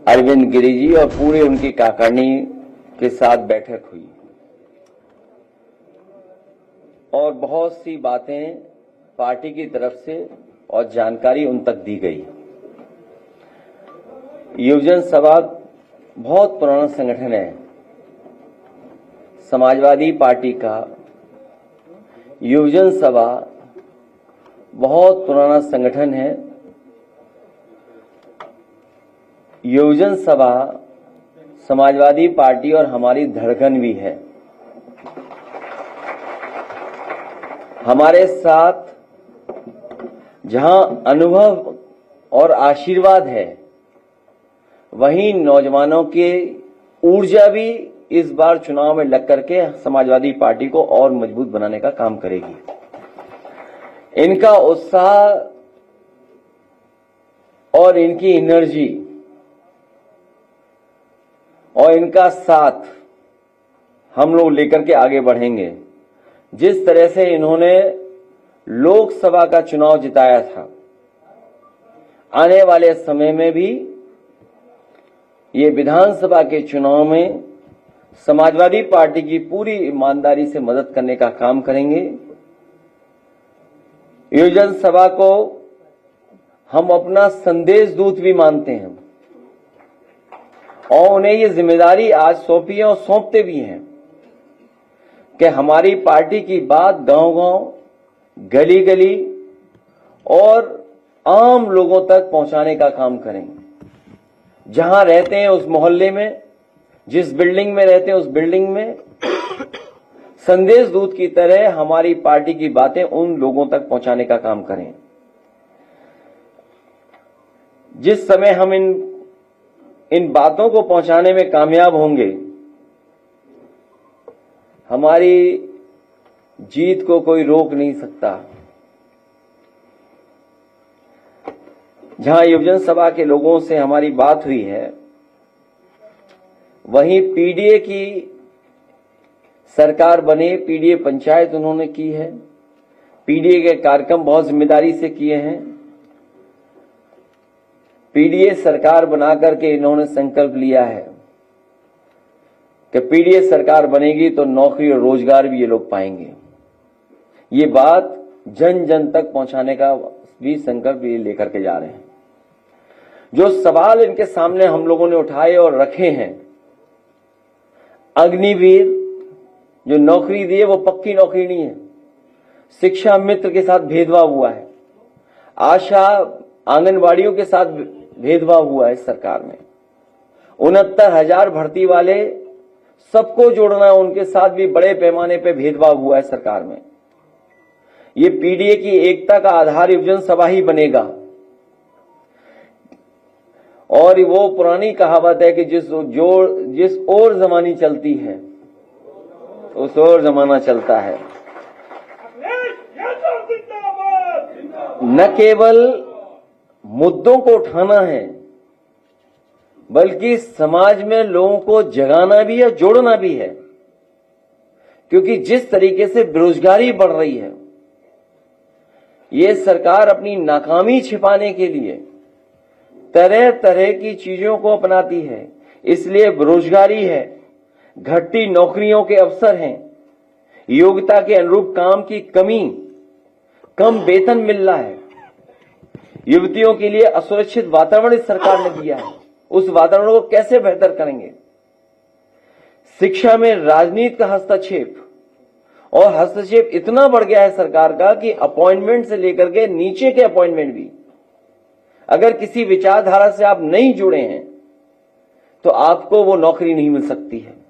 अरविंद गिरी जी और पूरे उनकी काकर्णी के साथ बैठक हुई और बहुत सी बातें पार्टी की तरफ से और जानकारी उन तक दी गई। युवजन सभा बहुत पुराना संगठन है। समाजवादी पार्टी का युवजन सभा बहुत पुराना संगठन है। युवजन सभा समाजवादी पार्टी और हमारी धड़कन भी है। हमारे साथ जहां अनुभव और आशीर्वाद है, वहीं नौजवानों की ऊर्जा भी इस बार चुनाव में लग करके समाजवादी पार्टी को और मजबूत बनाने का काम करेगी। इनका उत्साह और इनकी एनर्जी और इनका साथ हम लोग लेकर के आगे बढ़ेंगे। जिस तरह से इन्होंने लोकसभा का चुनाव जिताया था, आने वाले समय में भी ये विधानसभा के चुनाव में समाजवादी पार्टी की पूरी ईमानदारी से मदद करने का काम करेंगे। युवजन सभा को हम अपना संदेश दूत भी मानते हैं और उन्हें ये जिम्मेदारी आज सौंपी है और सौंपते भी हैं कि हमारी पार्टी की बात गांव-गांव, गली-गली और आम लोगों तक पहुंचाने का काम करेंगे। जहां रहते हैं उस मोहल्ले में, जिस बिल्डिंग में रहते हैं उस बिल्डिंग में संदेश दूत की तरह हमारी पार्टी की बातें उन लोगों तक पहुंचाने का काम करें। जिस समय हम इन बातों को पहुंचाने में कामयाब होंगे, हमारी जीत को कोई रोक नहीं सकता। जहां युवजन सभा के लोगों से हमारी बात हुई है, वहीं पीडीए की सरकार बने, पीडीए पंचायत उन्होंने की है। पीडीए के कार्यक्रम बहुत जिम्मेदारी से किए हैं। पीडीए सरकार बनाकर के इन्होंने संकल्प लिया है कि पीडीए सरकार बनेगी तो नौकरी और रोजगार भी ये लोग पाएंगे। ये बात जन जन तक पहुंचाने का भी संकल्प ये लेकर के जा रहे हैं। जो सवाल इनके सामने हम लोगों ने उठाए और रखे हैं, अग्निवीर जो नौकरी दी है वो पक्की नौकरी नहीं है। शिक्षा मित्र के साथ भेदभाव हुआ है। आशा आंगनवाड़ियों के साथ भेदभाव हुआ है सरकार में। 69,000 भर्ती वाले सबको जोड़ना है, उनके साथ भी बड़े पैमाने पे भेदभाव हुआ है सरकार में। ये पीडीए की एकता का आधार युवजन सभा ही बनेगा। और वो पुरानी कहावत है कि जिस ओर जमानी चलती है उस ओर जमाना चलता है। न केवल मुद्दों को उठाना है, बल्कि समाज में लोगों को जगाना भी है, जोड़ना भी है। क्योंकि जिस तरीके से बेरोजगारी बढ़ रही है, ये सरकार अपनी नाकामी छिपाने के लिए तरह तरह की चीजों को अपनाती है। इसलिए बेरोजगारी है, घटती नौकरियों के अवसर हैं, योग्यता के अनुरूप काम की कमी, कम वेतन मिल रहा है, युवतियों के लिए असुरक्षित वातावरण इस सरकार ने दिया है। उस वातावरण को कैसे बेहतर करेंगे? शिक्षा में राजनीति का हस्तक्षेप, और हस्तक्षेप इतना बढ़ गया है सरकार का कि अपॉइंटमेंट से लेकर के नीचे के अपॉइंटमेंट भी, अगर किसी विचारधारा से आप नहीं जुड़े हैं तो आपको वो नौकरी नहीं मिल सकती है।